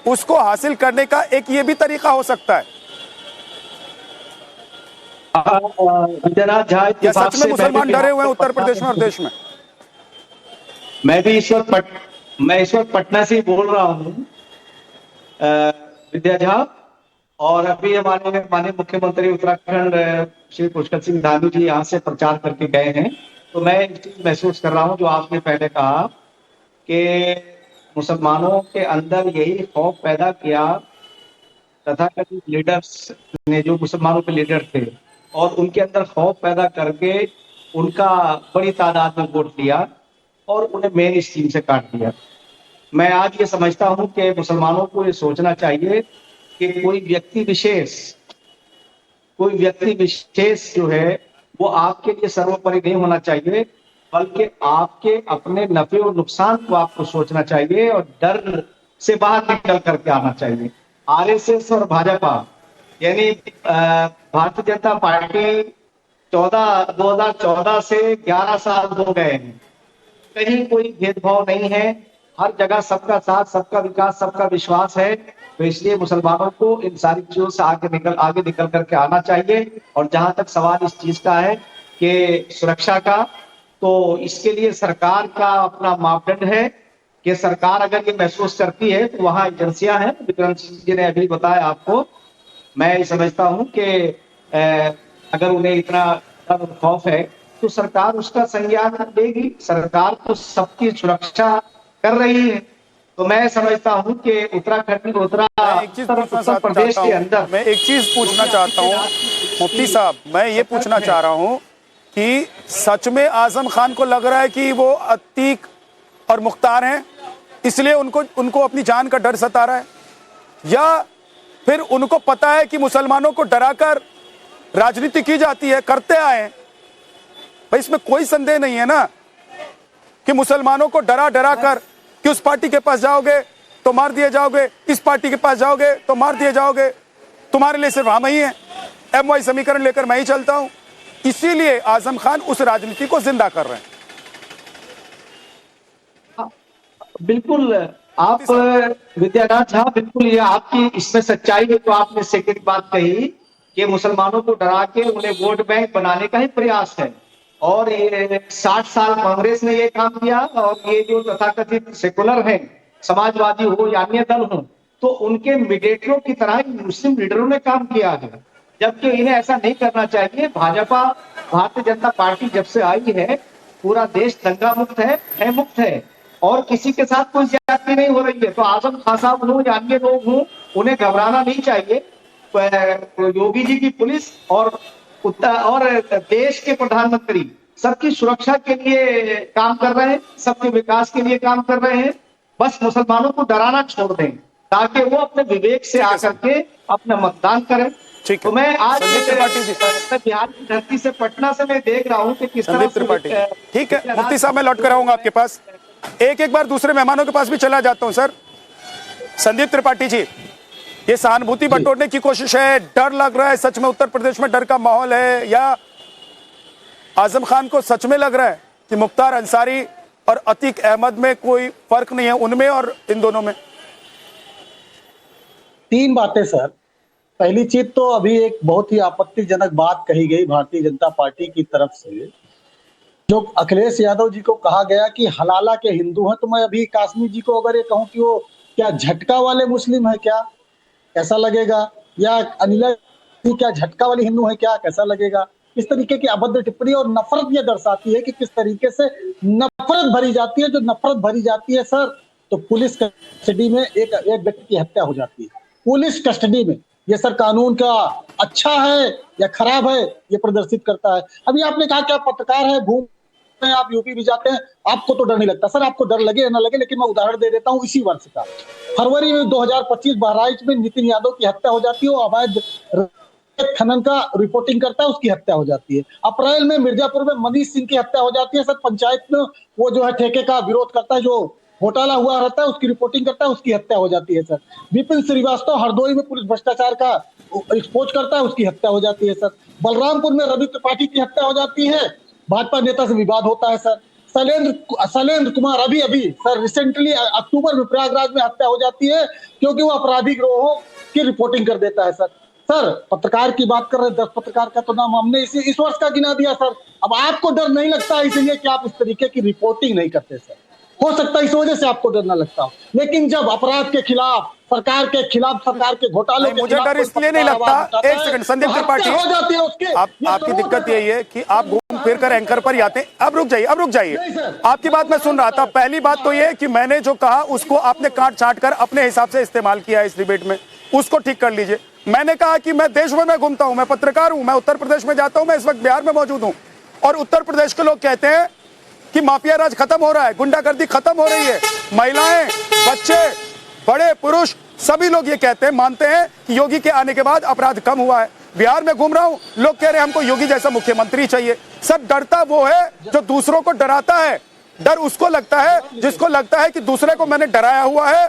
उसको हासिल करने का एक ये भी तरीका हो सकता है? या सच में मुसलमान डरे हुए हैं उत्तर प्रदेश में और देश में? मैं इस वक्त पटना से बोल रहा हूँ विद्या झा, और अभी हमारे माननीय मुख्यमंत्री उत्तराखंड श्री पुष्कर सिंह धामी जी यहाँ से प्रचार करके गए हैं। तो मैं एक चीज महसूस कर रहा हूँ जो आपने पहले कहा कि मुसलमानों के अंदर यही खौफ पैदा किया तथाकथित लीडर्स ने, जो मुसलमानों के लीडर थे, और उनके अंदर खौफ पैदा करके उनका बड़ी तादाद में वोट लिया और उन्हें मेन स्ट्रीम से काट दिया। मैं आज ये समझता हूं कि मुसलमानों को ये सोचना चाहिए कि कोई व्यक्ति विशेष जो है वो आपके लिए सर्वोपरि नहीं होना चाहिए, बल्कि आपके अपने नफे और नुकसान को आपको सोचना चाहिए और डर से बाहर निकल करके आना चाहिए। आरएसएस और भाजपा यानी भारतीय जनता पार्टी 2014 से 11 साल हो गए हैं, कहीं कोई भेदभाव नहीं है, हर जगह सबका साथ, सबका विकास, सबका विश्वास है। तो इसलिए मुसलमानों को इन सारी चीजों से आगे निकल करके आना चाहिए। और जहां तक सवाल इस चीज का है कि सुरक्षा का, तो इसके लिए सरकार का अपना मापदंड है कि सरकार अगर ये महसूस करती है तो वहां एजेंसियां हैं, विक्रम सिंह जी ने अभी बताया आपको। मैं ये समझता हूं कि अगर उन्हें इतना खौफ है तो सरकार उसका संज्ञान लेगी। सरकार तो सबकी सुरक्षा कर रही है। तो मैं समझता हूं कि उत्तर प्रदेश के अंदर मैं एक चीज पूछना चाहता हूं मुफ्ती साहब, मैं ये पूछना चाह रहा हूं कि सच में आजम खान को लग रहा है कि वो अतीक और मुख्तार हैं, इसलिए उनको अपनी जान का डर सता रहा है, या फिर उनको पता है कि मुसलमानों को डराकर राजनीति की जाती है, करते आए हैं? भाई इसमें कोई संदेह नहीं है ना कि मुसलमानों को डरा कर कि उस पार्टी के पास जाओगे तो मार दिए जाओगे, इस पार्टी के पास जाओगे तो मार दिए जाओगे, तुम्हारे लिए सिर्फ हम ही हैं, MY समीकरण लेकर मैं ही चलता हूं। इसीलिए आजम खान उस राजनीति को जिंदा कर रहे हैं। बिल्कुल आप विद्यानाथ झा, बिल्कुल ये आपकी इसमें सच्चाई है। तो आपने सेकंड बात कही कि मुसलमानों को डरा के उन्हें वोट बैंक बनाने का ही प्रयास है, और ये 60 साल कांग्रेस ने ये काम किया, और ये जो तथाकथित सेकुलर हैं, समाजवादी हो या अन्य दल हो, तो उनके मीडिएटरों की तरह मुस्लिम लीडरों ने काम किया है, जबकि इन्हें ऐसा नहीं करना चाहिए। भाजपा, भारतीय जनता पार्टी जब से आई है पूरा देश दंगा मुक्त है मुक्त है, और किसी के साथ कोई ज्यादती नहीं हो रही है। तो आजम खान साहब हो या अन्य लोग हों, उन्हें घबराना नहीं चाहिए। योगी जी की पुलिस और देश के प्रधानमंत्री सबकी सुरक्षा के लिए काम कर रहे हैं, सबके विकास के लिए काम कर रहे हैं। बस मुसलमानों को डराना छोड़ दें ताकि वो अपने विवेक से आकर के अपना मतदान करें। तो मैं आज बिहार की धरती से, पटना से मैं देख रहा हूँ कि किस तरह से। ठीक है मुफ्ती साहब, मैं लौट कर आऊंगा आपके पास। एक बार दूसरे मेहमानों के पास भी चला जाता हूं। सर संदीप त्रिपाठी जी, ये सहानुभूति बटोरने की कोशिश है, डर लग रहा है, सच में उत्तर प्रदेश में डर का माहौल है, या आजम खान को सच में लग रहा है कि मुख्तार अंसारी और अतीक अहमद में कोई फर्क नहीं है, उनमें और इन दोनों में? तीन बातें सर। पहली चीज तो अभी एक बहुत ही आपत्तिजनक बात कही गई भारतीय जनता पार्टी की तरफ से, जो अखिलेश यादव जी को कहा गया कि हलाला के हिंदू हैं। तो मैं अभी कासमी जी को अगर ये कहूं कि वो क्या झटका वाले मुस्लिम है क्या, कैसा लगेगा? या अनिला क्या झटका वाली हिंदू है क्या, कैसा लगेगा? इस तरीके की अभद्र टिप्पणी और नफरत ये दर्शाती है कि किस तरीके से नफरत भरी जाती है। जो नफरत भरी जाती है सर, तो पुलिस कस्टडी में एक व्यक्ति की हत्या हो जाती है, पुलिस कस्टडी में। ये सर कानून का अच्छा है या खराब है, ये प्रदर्शित करता है। अभी आपने कहा कि आप पत्रकार है, घूम आप यूपी भी जाते हैं, आपको तो डर नहीं लगता। सर आपको डर लगे या ना लगे, लेकिन मैं उदाहरण दे देता हूँ इसी वर्ष का। फरवरी में 2025 बहराइच में नितिन यादव की हत्या हो जाती है, वो अवैध खनन का रिपोर्टिंग करता है, उसकी हत्या हो जाती है। अप्रैल में मिर्जापुर में मनीष सिंह की हत्या हो जाती है। सर पंचायत में वो जो है ठेके का विरोध करता है, जो घोटाला हुआ रहता है उसकी रिपोर्टिंग करता है, उसकी हत्या हो जाती है। सर विपिन श्रीवास्तव हरदोई में पुलिस भ्रष्टाचार का एक्सपोज करता है, उसकी हत्या हो जाती है। सर बलरामपुर में रवि त्रिपाठी की हत्या हो जाती है, भाजपा नेता से विवाद होता है। सर शैलेंद्र कुमार अभी सर रिसेंटली अक्टूबर में प्रयागराज में हत्या हो जाती है, क्योंकि वो आपराधिक गिरोहों की रिपोर्टिंग कर देता है। सर पत्रकार की बात कर रहे हैं, 10 पत्रकार का तो नाम हमने इस वर्ष का गिना दिया। सर अब आपको डर नहीं लगता है इसलिए कि आप इस तरीके की रिपोर्टिंग नहीं करते। सर हो सकता है इस वजह से आपको डर न लगता हो। लेकिन जब अपराध के खिलाफ, सरकार के खिलाफ, सरकार के घोटालों के मुझे खिलाफ डर कोई इसलिए नहीं पत्रकार आवाज लगता, उठाता एक है, सेकंड संदीप तो त्रिपाठी, हत्या हो जाती है उसकी। आपकी दिक्कत यही है कि आप घूम फिर कर एंकर पर ही आते हैं। अब रुक जाइए, अब रुक जाइए, नहीं सर। आपकी बात मैं सुन रहा था। पहली बात तो ये कि मैंने जो कहा उसको आपने काट छाट कर अपने हिसाब से इस्तेमाल किया है इस डिबेट में, उसको ठीक कर लीजिए। मैंने कहा कि मैं देश भर में घूमता हूं, मैं पत्रकार हूं, मैं उत्तर प्रदेश में जाता हूं, मैं इस वक्त बिहार में मौजूद हूं, और उत्तर प्रदेश के लोग कहते हैं कि माफिया राज खत्म हो रहा है, गुंडागर्दी खत्म हो रही है, महिलाएं, बच्चे, बड़े पुरुष सभी लोग ये कहते हैं, मानते हैं कि योगी के आने के बाद अपराध कम हुआ है। बिहार में घूम रहा हूं, लोग कह रहे हैं हमको योगी जैसा मुख्यमंत्री चाहिए। सब डरता वो है जो दूसरों को डराता है। डर उसको लगता है जिसको लगता है कि दूसरे को मैंने डराया हुआ है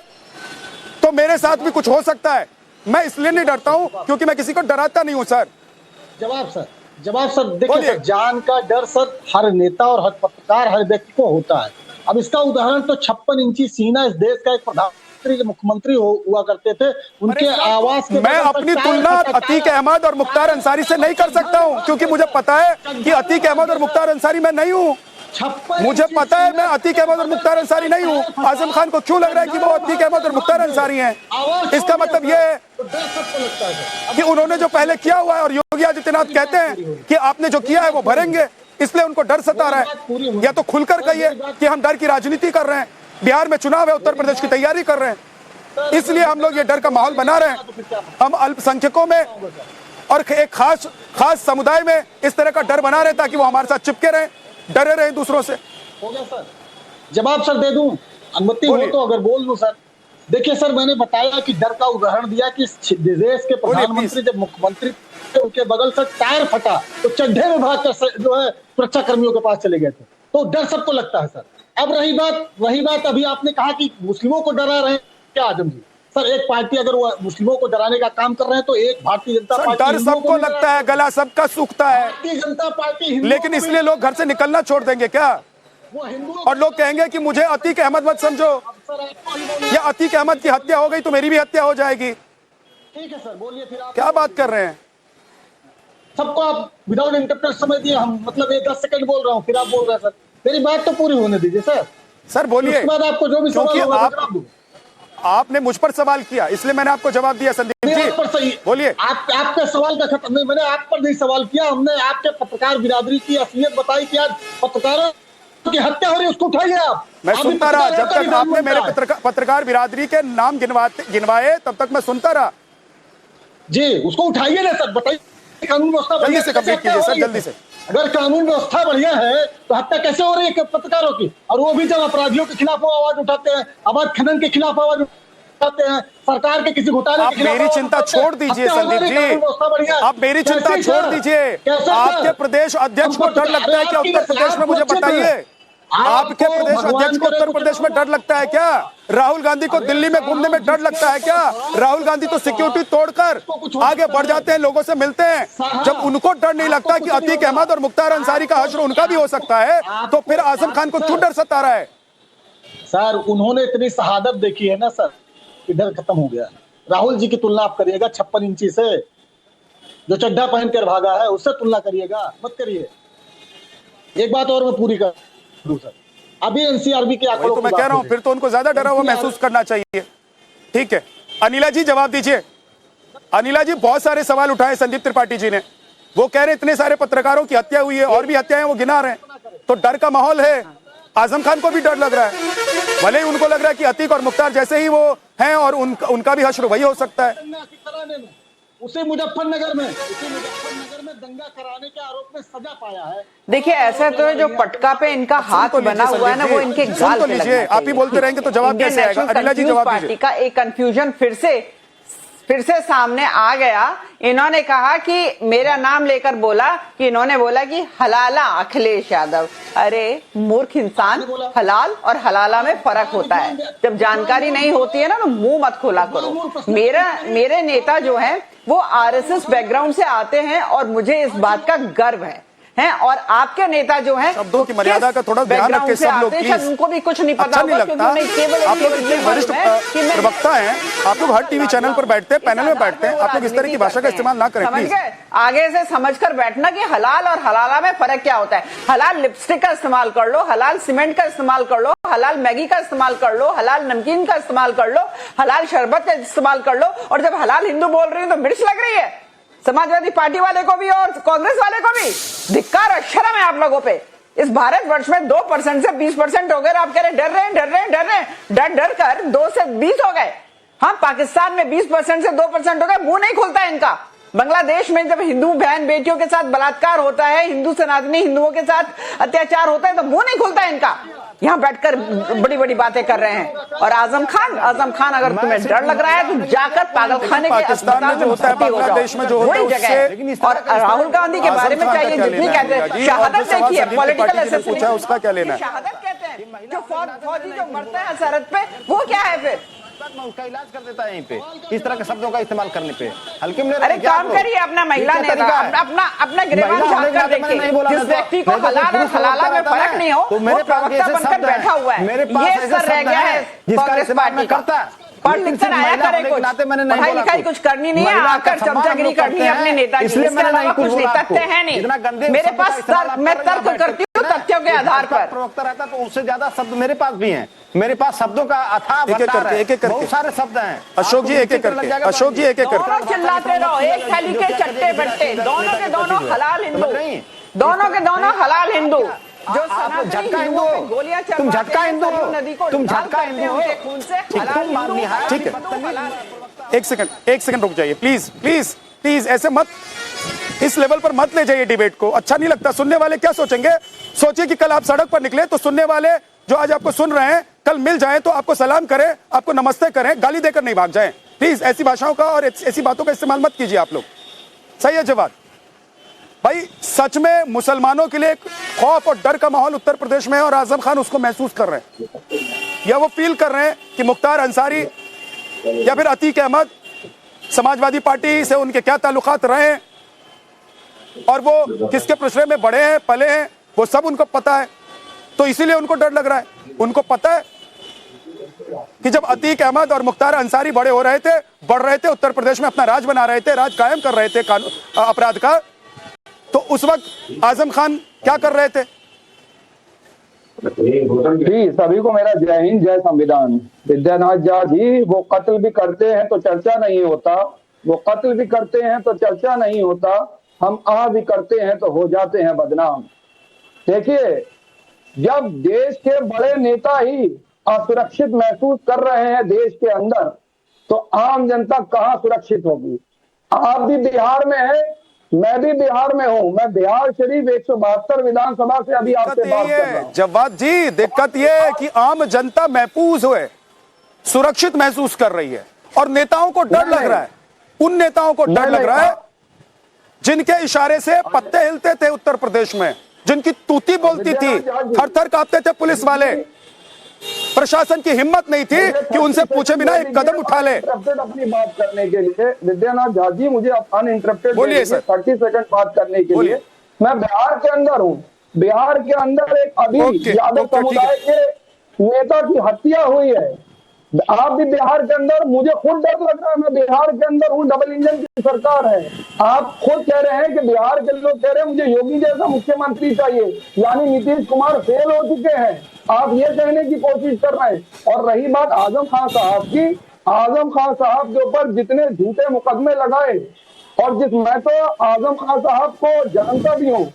तो मेरे साथ भी कुछ हो सकता है। मैं इसलिए नहीं डरता हूं क्योंकि मैं किसी को डराता नहीं हूं। सर जवाब सर देखिए सर, जान का डर सर हर नेता और हर पत्रकार, हर व्यक्ति को होता है। अब इसका उदाहरण तो 56 इंची सीना इस देश का एक प्रधानमंत्री, मुख्यमंत्री हुआ करते थे, उनके आवाज के मैं अपनी तुलना अतीक अहमद और मुख्तार अंसारी से नहीं कर सकता हूं क्योंकि मुझे पता है कि अतीक अहमद और मुख्तार अंसारी मैं नहीं हूं। मुझे पता है मैं अतीक अहमद और मुख्तार अंसारी नहीं हूं। आजम खान को क्यों लग रहा है कि वो अतीक अहमद और मुख्तार अंसारी हैं? इसका मतलब ये है कि उन्होंने जो पहले किया हुआ है, और योगी आदित्यनाथ कहते हैं कि आपने जो किया है वो भरेंगे, इसलिए उनको डर सता रहा है। या तो खुलकर कहिए कि हम डर की राजनीति कर रहे हैं, बिहार में चुनाव है, उत्तर प्रदेश की तैयारी कर रहे हैं, इसलिए हम लोग ये डर का माहौल बना रहे हैं। हम अल्पसंख्यकों में और एक खास समुदाय में इस तरह का डर बना रहे ताकि वो हमारे साथ चिपके रहें, डरे रहे दूसरों से। हो गया सर, जवाब सर दे दूं, अनुमति हो तो अगर बोल दूं सर। देखिए सर, मैंने बताया कि डर का उदाहरण दिया कि देश के प्रधानमंत्री जब मुख्यमंत्री थे, उनके बगल से टायर फटा तो चड्ढे में भागकर जो है सुरक्षा कर्मियों के पास चले गए थे। तो डर सबको लगता है सर। अब रही बात अभी आपने कहा कि मुस्लिमों को डरा रहे हैं क्या आजम जी? सर एक पार्टी अगर वो मुस्लिमों को डराने का काम कर रहे हैं तो एक भारतीय जनता पार्टी, डर सबको लगता है, गला सबका सूखता है, भारतीय जनता पार्टी, लेकिन इसलिए लोग घर से निकलना छोड़ देंगे क्या? वो हिंदुओं और लोग कहेंगे कि मुझे अतीक अहमद मत समझो, या अतीक अहमद की हत्या हो गई तो मेरी भी हत्या हो जाएगी। ठीक है सर, बोलिए फिर आप क्या बात कर रहे हैं? सबको आप विदाउट इंटरप्रेट समझ दिए। हम मतलब 10 सेकंड बोल रहा हूँ, फिर आप बोल रहे हैं। सर मेरी बात तो पूरी होने दीजिए सर। सर बोलिए। उसके बाद आपको जो भी सवाल होगा आपने मुझ पर सवाल किया इसलिए मैंने आपको जवाब दिया। संदीप जी बोलिए। आपके सवाल का खत्म नहीं, मैंने आप पर नहीं सवाल किया, हमने आपके पत्रकार बिरादरी की असलियत बताई कि आज पत्रकारों की हत्या हो रही है, उसको उठाइए आप। मैं सुनता रहा जब तक आपने मेरे पत्रकार बिरादरी के नाम गिनवाए तब तक मैं सुनता रहा जी। उसको उठाइए ना सर, बताइए कानून व्यवस्था जल्दी से कंप्लीट कीजिए सर, जल्दी से। अगर कानून व्यवस्था बढ़िया है तो हत्या कैसे हो रही है पत्रकारों की? और वो भी जब अपराधियों के खिलाफ आवाज उठाते हैं, अवैध खनन के खिलाफ आवाज उठाते हैं, सरकार के किसी घोटाले के खिलाफ। मेरी चिंता छोड़ दीजिए संदीप जी, आप मेरी चिंता छोड़ दीजिए। आपके प्रदेश अध्यक्ष को डर लगता है क्या उत्तर प्रदेश में? मुझे बताइए, आपके प्रदेश अध्यक्ष को उत्तर प्रदेश में डर लगता है क्या? राहुल गांधी को दिल्ली में घूमने में डर लगता है क्या? राहुल गांधी तो सिक्योरिटी तोड़कर आगे बढ़ जाते हैं, लोगों से मिलते हैं। जब उनको डर नहीं लगता कि अतीक अहमद और मुख्तार अंसारी का हश्र उनका भी हो सकता है, तो फिर आजम खान को क्यों डर सता रहा है? सर उन्होंने इतनी शहादत देखी है ना सर, कि डर खत्म हो गया। राहुल जी की तुलना आप करिएगा 56 इंची से, जो चड्ढा पहनकर भागा है, उससे तुलना करिएगा, मत करिए। एक बात और मैं पूरी कर सर, अभी एनसीआरबी के आंकड़ों तो मैं कह रहा हूं, फिर तो उनको ज्यादा डरा हुआ महसूस करना चाहिए। ठीक है, अनिला जी जवाब दीजिए। अनिला जी बहुत सारे सवाल उठाए संदीप त्रिपाठी जी ने, वो कह रहे इतने सारे पत्रकारों की हत्या हुई है, और भी हत्याएं वो गिना रहे हैं, तो डर का माहौल है। आजम खान को भी डर लग रहा है, भले ही उनको लग रहा है कि अतीक और मुख्तार जैसे ही वो हैं और उनका भी हश्र वही हो सकता है। उसे मुजफ्फरनगर में दंगा कराने के आरोप में सजा पाया है। देखिए ऐसा तो है, जो पटका पे इनका हाथ बना हुआ है ना, वो इनके गाल पे लगना चाहिए। आप ही बोलते रहेंगे तो जवाब कैसे आएगा? अनिला जी जवाब दीजिए। पार्टी का एक कंफ्यूजन फिर से सामने आ गया। इन्होंने कहा कि मेरा नाम लेकर बोला कि इन्होंने बोला कि हलाला अखिलेश यादव। अरे मूर्ख इंसान, हलाल और हलाला में फर्क होता है। जब जानकारी नहीं होती है ना तो मुंह मत खोला करो। मेरे नेता जो हैं वो आरएसएस बैकग्राउंड से आते हैं और मुझे इस बात का गर्व है। हैं और आपके नेता जो हैं शब्दों की मर्यादा का थोड़ा ध्यान रखें सब लोग, प्लीज। उनको भी कुछ नहीं पता अच्छा नहीं लगता, आप लोग इतने वरिष्ठ प्रवक्ता हैं, आप लोग हर टीवी चैनल पर बैठते हैं, पैनल में बैठते हैं, आप लोग इस तरह की भाषा का इस्तेमाल ना करें प्लीज। आगे से समझकर बैठना कि हलाल और हलाला में फर्क क्या होता है। हलाल लिपस्टिक का इस्तेमाल कर लो, हलाल सीमेंट का इस्तेमाल कर लो, हलाल मैगी का इस्तेमाल कर लो, हलाल नमकीन का इस्तेमाल कर लो, हलाल शरबत का इस्तेमाल कर लो, और जब हलाल हिंदू बोल रही हो तो मिर्च लग रही है। समाजवादी पार्टी वाले को भी और कांग्रेस वाले को भी धिक्कार और शर्म है आप लोगों पे। इस भारतवर्ष में 2% से 20% हो गए, आप कह रहे डर रहे हैं, डर कर 2 से 20 हो गए। हाँ, पाकिस्तान में 20% से 2% हो गए, मुंह नहीं खुलता है इनका। बांग्लादेश में जब हिंदू बहन बेटियों के साथ बलात्कार होता है, हिंदू सनातनी हिंदुओं के साथ अत्याचार होता है, तो मुंह नहीं खुलता है इनका। यहाँ बैठकर बड़ी बड़ी बातें कर रहे हैं। और आजम खान अगर तुम्हें डर लग रहा है तो जाकर पागल खाने के पाकिस्तान में जो होता है, बांग्लादेश में जो होता है, वही जगह है। और राहुल गांधी के बारे में चाहिए जितनी कहते हैं शहादत देखिए, पॉलिटिकल पूछा उसका क्या लेना है? शहादत कहते हैं जो फौजी जो मरता है सरहद पे, वो क्या है फिर? उसका इलाज कर देता है यहीं पे, इस तरह के शब्दों का इस्तेमाल करने पे। हल्के में अरे काम करिए, अपना महिला नेता अपना गिरबान झाँक कर देखिए। जिस व्यक्ति को हलाल और हलाला में फर्क नहीं हो, वो प्रवक्ता बनकर बैठा हुआ है। ये सर रह गया है कांग्रेस पार्टी का। पढ़ लिख कर आया करे, कुछ पढ़ाई लिखाई कुछ करनी नहीं है, आकर चमचागिरी करनी है अपने नेता की। इसके अलावा कुछ नहीं, तथ्य है नहीं मेरे पास। मैं तर्क करती हूँ तथ्यों के आधार पर। प्रवक्ता रहता तो उससे ज्यादा शब्द मेरे पास भी हैं। मेरे पास शब्दों का अथाह भंडार है, बहुत सारे शब्द हैं। अशोक जी एक एक करके, अशोक जी एक एक करके। दोनों चिल्लाते रहो, एक थाली के चट्टे बट्टे, दोनों के दोनों हलाल हिंदू, दोनों के दोनों हलाल हिंदू। जो आप झटका हिंदू हो, तुम झटका हिंदू हो, तुम झटका हिंदू हो, ठीक है। एक सेकंड रुक जाइए प्लीज प्लीज प्लीज। ऐसे मत, इस लेवल पर मत ले जाइए डिबेट को, अच्छा नहीं लगता। सुनने वाले क्या सोचेंगे? सोचिए कि कल आप सड़क पर निकले तो सुनने वाले जो आज आपको सुन रहे हैं, कल मिल जाए तो आपको सलाम करें, आपको नमस्ते करें, गाली देकर नहीं भाग जाएं। प्लीज ऐसी भाषाओं का और ऐसी बातों का इस्तेमाल मत कीजिए आप लोग। सही है जवाब भाई? सच में मुसलमानों के लिए एक खौफ और डर का माहौल उत्तर प्रदेश में है और आजम खान उसको महसूस कर रहे हैं, या वो फील कर रहे हैं कि मुख्तार अंसारी या फिर अतीक अहमद समाजवादी पार्टी से उनके क्या ताल्लुकात रहे हैं और वो किसके प्रश्न में बड़े हैं पले हैं, वो सब उनको पता है। तो इसीलिए उनको डर लग रहा है। उनको पता है कि जब अतीक अहमद और मुख्तार अंसारी बड़े हो रहे थे, बढ़ रहे थे, उत्तर प्रदेश में अपना राज बना रहे थे, राज कायम कर रहे थे अपराध का, तो उस वक्त आजम खान क्या कर रहे थे? जी सभी को मेरा जय हिंद जय संविधान। विद्यानाथ झा जी, वो कत्ल भी करते हैं तो चर्चा नहीं होता, वो कत्ल भी करते हैं तो चर्चा नहीं होता, हम भी करते हैं तो हो जाते हैं बदनाम। देखिए, जब देश के बड़े नेता ही असुरक्षित महसूस कर रहे हैं देश के अंदर, तो आम जनता कहाँ सुरक्षित होगी? आप भी बिहार में हैं, मैं भी बिहार में हूँ। मैं बिहार शरीफ 172 विधानसभा से अभी आपसे बात कर रहा हूँ। जवाद जी, दिक्कत ये है कि आम जनता महफूज हुए, सुरक्षित महसूस कर रही है और नेताओं को डर लग रहा है। उन नेताओं को डर लग रहा है जिनके इशारे से पत्ते हिलते थे उत्तर प्रदेश में, जिनकी तूती बोलती थी, थर थर कांपते थे पुलिस वाले। प्रशासन की हिम्मत नहीं थी कि उनसे पूछे बिना एक कदम उठा ले। अपनी बात करने के लिए विद्यानाथ झा जी, मुझे अनइंटरप्टेड बोलिए सर, 30 सेकंड बात करने के लिए। मैं बिहार के अंदर हूँ, बिहार के अंदर एक अभी यादव समुदाय के नेता की हत्या हुई है। आप भी बिहार के अंदर, मुझे खुद डर लग रहा है, मैं बिहार के अंदर हूँ, डबल इंजन की सरकार है। आप खुद कह रहे हैं कि बिहार के लोग कह रहे हैं मुझे योगी जैसा मुख्यमंत्री चाहिए, यानी नीतीश कुमार फेल हो चुके हैं। आप ये कहने की कोशिश कर रहे हैं। और रही बात आजम खान साहब की, आजम खान साहब के ऊपर जितने झूठे मुकदमे लगाए, और मैं तो आजम खान साहब को जानता भी हूँ,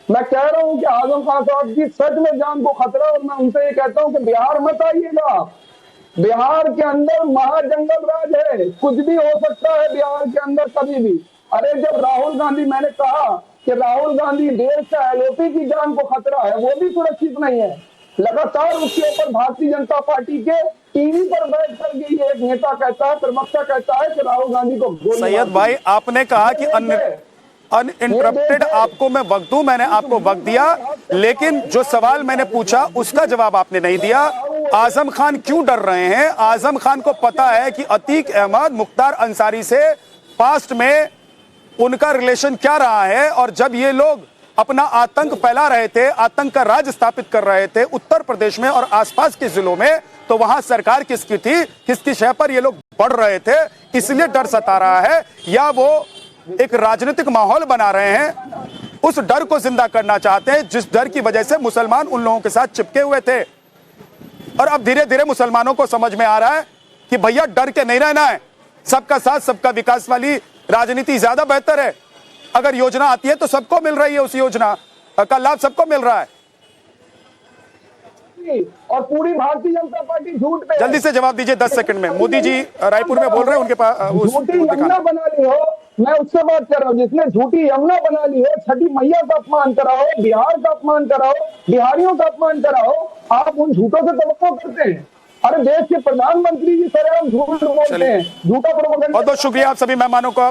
मैं कह रहा हूँ कि आजम खान साहब की सच में जान को खतरा। और मैं उनसे ये कहता हूँ कि बिहार मत आइएगा, बिहार के अंदर महाजंगल राज है, कुछ भी हो सकता है बिहार के अंदर कभी भी। अरे जब राहुल गांधी, मैंने कहा कि राहुल गांधी देश का एलओपी की जान को खतरा है, वो भी सुरक्षित नहीं है। लगातार उसके ऊपर भारतीय जनता पार्टी के टीवी पर बैठ कर के एक नेता कहता है, प्रवक्ता कहता है कि राहुल गांधी को गोली। सैयद भाई, आपने कहा कि अनइंटरप्टेड आपको मैं वक्त दूं, मैंने आपको वक्त दिया, लेकिन जो सवाल मैंने पूछा उसका जवाब आपने नहीं दिया। आजम खान क्यों डर रहे हैं? आजम खान को पता है कि अतीक अहमद मुख्तार अंसारी से पास्ट में उनका रिलेशन क्या रहा है, और जब ये लोग अपना आतंक फैला रहे थे, आतंक का राज स्थापित कर रहे थे उत्तर प्रदेश में और आसपास के जिलों में, तो वहां सरकार किसकी थी, किसकी शय पर ये लोग बढ़ रहे थे, इसलिए डर सता रहा है, या वो एक राजनीतिक माहौल बना रहे हैं, उस डर को जिंदा करना चाहते हैं जिस डर की वजह से मुसलमान उन लोगों के साथ चिपके हुए थे। और अब धीरे धीरे मुसलमानों को समझ में आ रहा है कि भैया डर के नहीं रहना है, सबका साथ सबका विकास वाली राजनीति ज्यादा बेहतर है। अगर योजना आती है तो सबको मिल रही है, उस योजना का लाभ सबको मिल रहा है। और पूरी भारतीय जनता पार्टी झूठ पे जल्दी से जवाब दीजिए 10 सेकंड में। मोदी जी रायपुर में बोल रहे हैं, उनके पास झूठी यमुना बना ली हो, मैं उससे बात कर रहा हूँ। जिसने झूठी यमुना बना ली हो, छठी मैया का अपमान करा हो, बिहार का अपमान करा हो, बिहारियों का अपमान करा हो, आप उन झूठों से तवक्को करते हैं। अरे देश के प्रधानमंत्री जी सरेआम झूठ बोलते हैं, झूठा प्रोपेगेंडा। बहुत बहुत शुक्रिया आप सभी मेहमानों का।